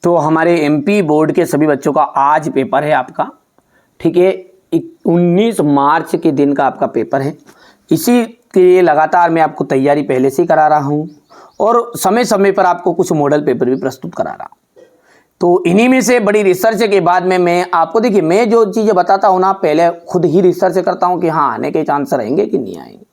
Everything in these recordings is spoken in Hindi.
तो हमारे एमपी बोर्ड के सभी बच्चों का आज पेपर है आपका, ठीक है। 19 मार्च के दिन का आपका पेपर है। इसी के लिए लगातार मैं आपको तैयारी पहले से ही करा रहा हूँ और समय समय पर आपको कुछ मॉडल पेपर भी प्रस्तुत करा रहा हूँ। तो इन्हीं में से बड़ी रिसर्च के बाद में मैं आपको, देखिए मैं जो चीज़ें बताता हूँ ना, पहले खुद ही रिसर्च करता हूँ कि हाँ आने के चांस रहेंगे कि नहीं आएंगे।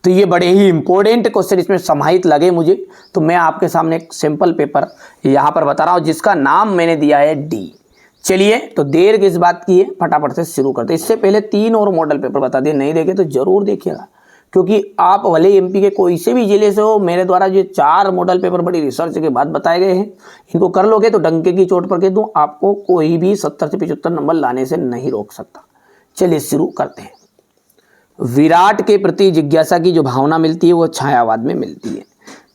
तो ये बड़े ही इंपॉर्टेंट क्वेश्चन इसमें समाहित लगे मुझे, तो मैं आपके सामने एक सिंपल पेपर यहाँ पर बता रहा हूँ जिसका नाम मैंने दिया है डी। चलिए तो देर किस बात की है, फटाफट से शुरू करते हैं। इससे पहले 3 और मॉडल पेपर बता दिए, नहीं देखे तो जरूर देखिएगा, क्योंकि आप भले एमपी के कोई से भी जिले से हो, मेरे द्वारा जो 4 मॉडल पेपर बड़ी रिसर्च के बाद बताए गए हैं, इनको कर लोगे तो डंके की चोट पर कह दूं, आपको कोई भी 70 से 75 नंबर लाने से नहीं रोक सकता। चलिए शुरू करते हैं। विराट के प्रति जिज्ञासा की जो भावना मिलती है वो छायावाद में मिलती है।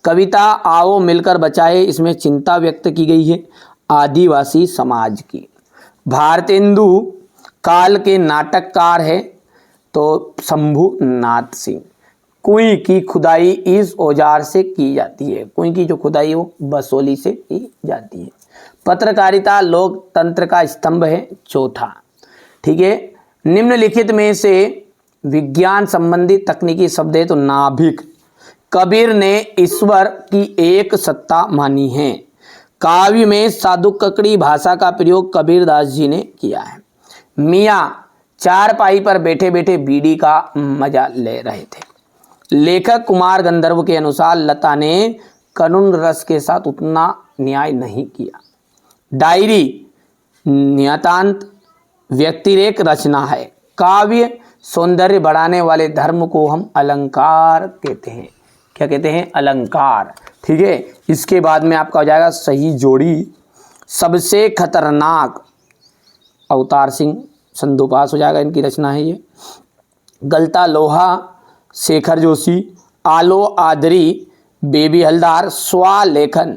कविता आओ मिलकर बचाए, इसमें चिंता व्यक्त की गई है आदिवासी समाज की। भारतेंदु काल के नाटककार है तो शंभुनाथ सिंह। कुएं की खुदाई इस औजार से की जाती है, कुएं की जो खुदाई वो बसोली से की जाती है। पत्रकारिता लोकतंत्र का स्तंभ है चौथा, ठीक है। निम्नलिखित में से विज्ञान संबंधी तकनीकी शब्द है तो नाभिक। कबीर ने ईश्वर की एक सत्ता मानी है। काव्य में साधुककड़ी भाषा का प्रयोग कबीरदास जी ने किया है। मियाँ चारपाई पर बैठे बैठे बीड़ी का मजा ले रहे थे। लेखक कुमार गंधर्व के अनुसार लता ने करुण रस के साथ उतना न्याय नहीं किया। डायरी नियतांत व्यक्तिरेक रचना है। काव्य सौंदर्य बढ़ाने वाले धर्म को हम अलंकार कहते हैं। क्या कहते हैं? अलंकार, ठीक है। इसके बाद में आपका हो जाएगा सही जोड़ी। सबसे खतरनाक अवतार सिंह संधू पास हो जाएगा, इनकी रचना है ये। गलता लोहा शेखर जोशी। आलो आदरी बेबी हलदार। स्वालेखन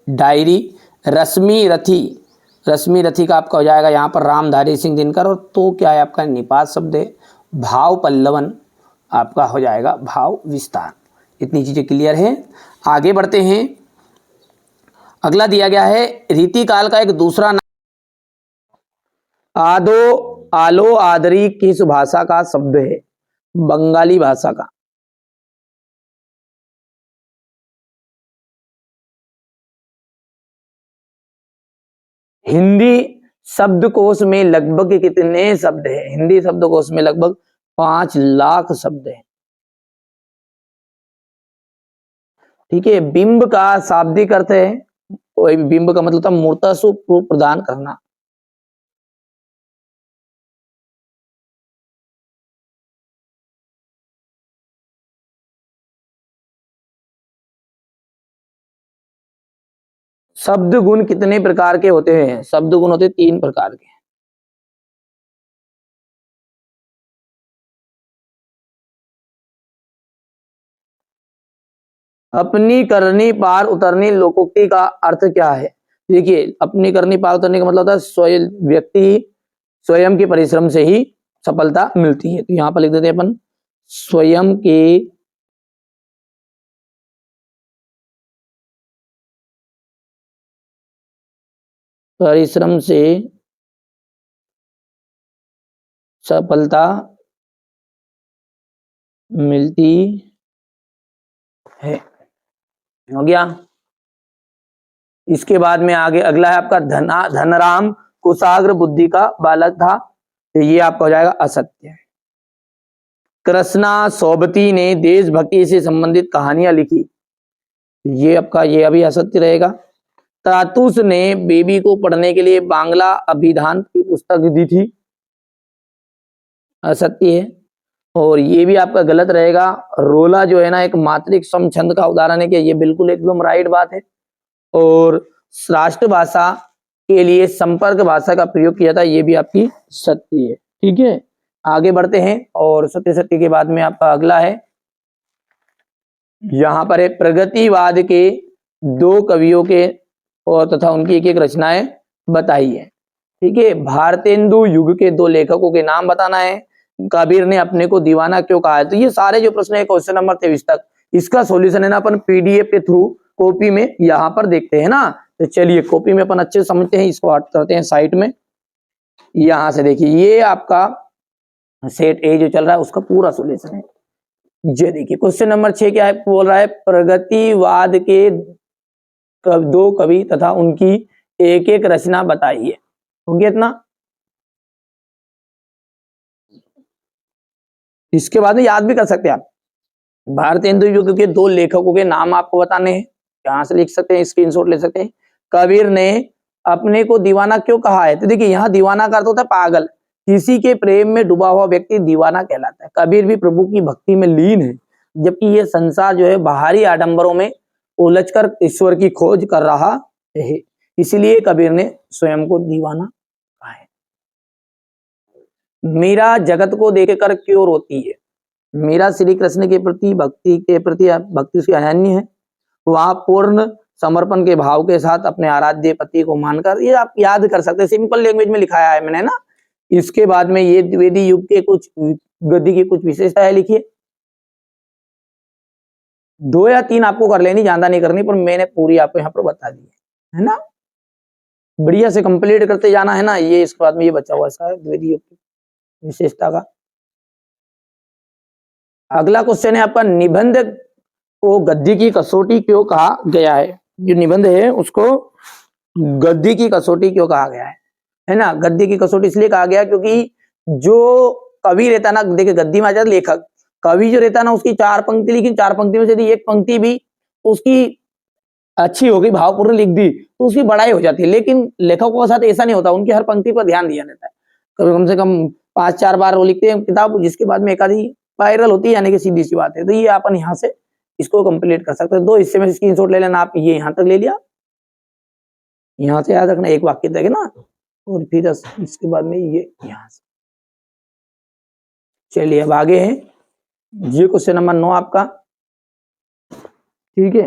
डायरी। रश्मि रथी, रश्मि रथी का आपका हो जाएगा यहाँ पर रामधारी सिंह दिनकर। और तो क्या है आपका निपात शब्द है। भाव पल्लवन आपका हो जाएगा भाव विस्तार। इतनी चीजें क्लियर है। आगे बढ़ते हैं। अगला दिया गया है रीतिकाल का एक दूसरा नाम। आलो आदरी किस भाषा का शब्द है? बंगाली भाषा का। हिंदी शब्दकोश में लगभग कितने शब्द हैं? हिंदी शब्दकोश में लगभग 5 लाख शब्द हैं, ठीक है। बिंब का शाब्दिक अर्थ है, बिंब का मतलब था मूर्ता स्वरूप प्रदान करना। शब्द गुण कितने प्रकार के होते हैं? शब्द गुण होते 3 प्रकार के। अपनी करनी पार उतरनी लोकोक्ति का अर्थ क्या है? देखिए अपनी करनी पार उतरने का मतलब होता है स्वयं व्यक्ति स्वयं के परिश्रम से ही सफलता मिलती है। तो यहां पर लिख देते हैं अपन स्वयं के परिश्रम से सफलता मिलती है। हो गया। इसके बाद में आगे अगला है आपका धनराम कुशाग्र बुद्धि का बालक था, तो ये आपका हो जाएगा असत्य। कृष्णा सोबती ने देशभक्ति से संबंधित कहानियां लिखी, ये आपका ये अभी असत्य रहेगा। तातुस ने बेबी को पढ़ने के लिए बांग्ला अभिधान की पुस्तक दी थी, असत्य है। और ये भी आपका गलत रहेगा। रोला जो है ना एक मात्रिक सम छंद का उदाहरण है, कि ये बिल्कुल एकदम राइट बात है। और राष्ट्रभाषा के लिए संपर्क भाषा का प्रयोग किया था, ये भी आपकी सत्य है, ठीक है। आगे बढ़ते हैं और सत्य सत्य के बाद में आपका अगला है, यहां पर है प्रगतिवाद के 2 कवियों के और तथा उनकी एक एक रचनाएं बताई है, ठीक है। भारतेंदु युग के 2 लेखकों के नाम बताना है। कबीर ने अपने को दीवाना क्यों कहा है? तो ये सारे जो प्रश्न है क्वेश्चन नंबर 23 तक, इसका सॉल्यूशन है ना अपन पीडीएफ के थ्रू कॉपी में यहां पर देखते हैं ना, तो चलिए कॉपी में अपन अच्छे से समझते हैं, इसको हट करते हैं साइड में। यहां से देखिए ये आपका सेट ए जो चल रहा है उसका पूरा सॉल्यूशन है। ये देखिए क्वेश्चन नंबर 6 क्या है, बोल रहा है प्रगतिवाद के दो कवि तथा उनकी एक एक रचना बताइए। हो गया इतना। इसके बाद में याद भी कर सकते हैं आप, भारतीय हिंदू युग के दो लेखकों के नाम आपको बताने हैं, यहां से लिख सकते हैं, स्क्रीनशॉट ले सकते हैं। कबीर ने अपने को दीवाना क्यों कहा है, तो देखिए यहाँ दीवाना का अर्थ होता है पागल, किसी के प्रेम में डूबा हुआ व्यक्ति दीवाना कहलाता है। कबीर भी प्रभु की भक्ति में लीन है, जबकि ये संसार जो है बाहरी आडंबरों में उलझकर ईश्वर की खोज कर रहा है, इसलिए कबीर ने स्वयं को दीवाना कहा है। मीरा जगत को देखकर क्यों रोती है, मीरा श्री कृष्ण के प्रति भक्ति उसकी अनन्य है, वह पूर्ण समर्पण के भाव के साथ अपने आराध्य पति को मानकर, ये आप याद कर सकते हैं, सिंपल लैंग्वेज में लिखाया है मैंने ना। इसके बाद में ये द्विवेदी युग के कुछ गद्य की कुछ विशेषताएं लिखिए, 2 या 3 आपको कर लेनी, ज्यादा नहीं करनी, पर मैंने पूरी आपको यहाँ पर बता दी है ना। बढ़िया से कंप्लीट करते जाना है ना। ये इसके बाद में ये बचा हुआ इसका द्विवेदी युग की विशेषता का। अगला क्वेश्चन है आपका, निबंध को गद्य की कसौटी क्यों कहा गया है। जो निबंध है उसको गद्य की कसौटी क्यों कहा गया है ना। गद्य की कसौटी इसलिए कहा गया क्योंकि जो कवि रहता ना, देखिए गद्य में आ जाता लेखक, कवि जो रहता ना उसकी 4 पंक्ति लिखी, 4 पंक्ति में से यदि एक पंक्ति भी उसकी अच्छी होगी, भावपूर्ण लिख दी, तो उसकी बड़ाई हो जाती है। लेकिन लेखकों के साथ ऐसा नहीं होता, उनकी हर पंक्ति पर ध्यान दिया जाता है। कम से कम 5-4 बार वो लिखते हैं किताब, जिसके बाद में एक आधी वायरल होती है, यानी कि सीधी सी बात है। तो ये अपन यहाँ से इसको कंप्लीट कर सकते हैं। 2 हिस्से में स्क्रीनशॉट ले लेना आप, ये यहाँ तक ले लिया, यहाँ से याद रखना 1 वाक्य तक है ना, और फिर इसके बाद में ये यहाँ से। चलिए अब आगे है, ये क्वेश्चन नंबर 9 आपका, ठीक है,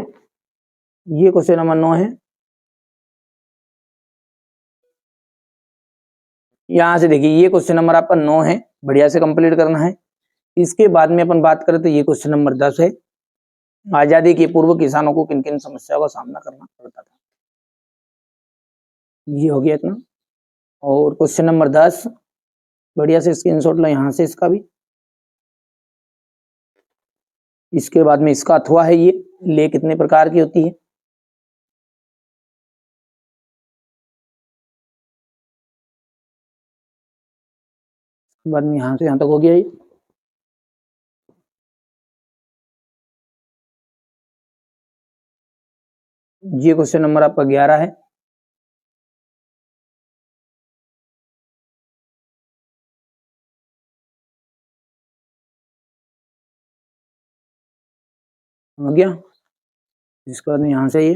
ये क्वेश्चन नंबर 9 है। यहां से देखिए ये क्वेश्चन नंबर आपका 9 है, बढ़िया से कंप्लीट करना है। इसके बाद में अपन बात करें तो ये क्वेश्चन नंबर 10 है, आजादी के पूर्व किसानों को किन किन समस्याओं का सामना करना पड़ता था। ये हो गया इतना। और क्वेश्चन नंबर 10 बढ़िया से स्क्रीनशॉट लो यहां से इसका भी। इसके बाद में इसका अथवा है, ये ले कितने प्रकार की होती है। बाद में यहां से यहां तक हो गया ये क्वेश्चन नंबर आपका 11 है। हो गया। इसके बाद में यहां से ये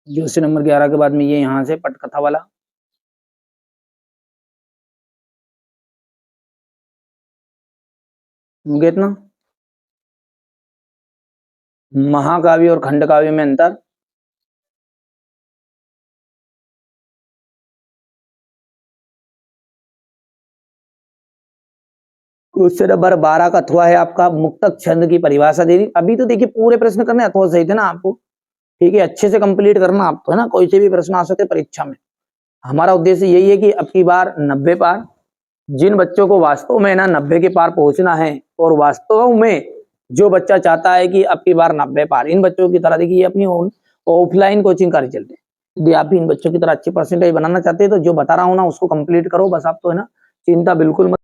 क्वेश्चन नंबर 11 के बाद में ये यहां से पटकथा वाला। हो गया इतना। महाकाव्य और खंड काव्य में अंतर। क्वेश्चन नंबर 12 का अथवा है आपका, मुक्तक छंद की परिभाषा दे दी। अभी तो देखिए पूरे प्रश्न करने अथवा सही थे ना आपको, ठीक है, अच्छे से कंप्लीट करना आप तो है ना, कोई से भी प्रश्न आ सकते परीक्षा में। हमारा उद्देश्य यही है कि अब की बार 90 पार, जिन बच्चों को वास्तव में ना 90 के पार पहुंचना है, और वास्तव में जो बच्चा चाहता है कि अब की बार 90 पार, इन बच्चों की तरह देखिए अपनी ऑफलाइन कोचिंग कार्य चलते हैं। यदि आप भी इन बच्चों की तरह अच्छे परसेंटेज बनाना चाहते हैं तो जो बता रहा हूँ ना उसको कंप्लीट करो बस, आप तो है ना चिंता बिल्कुल मत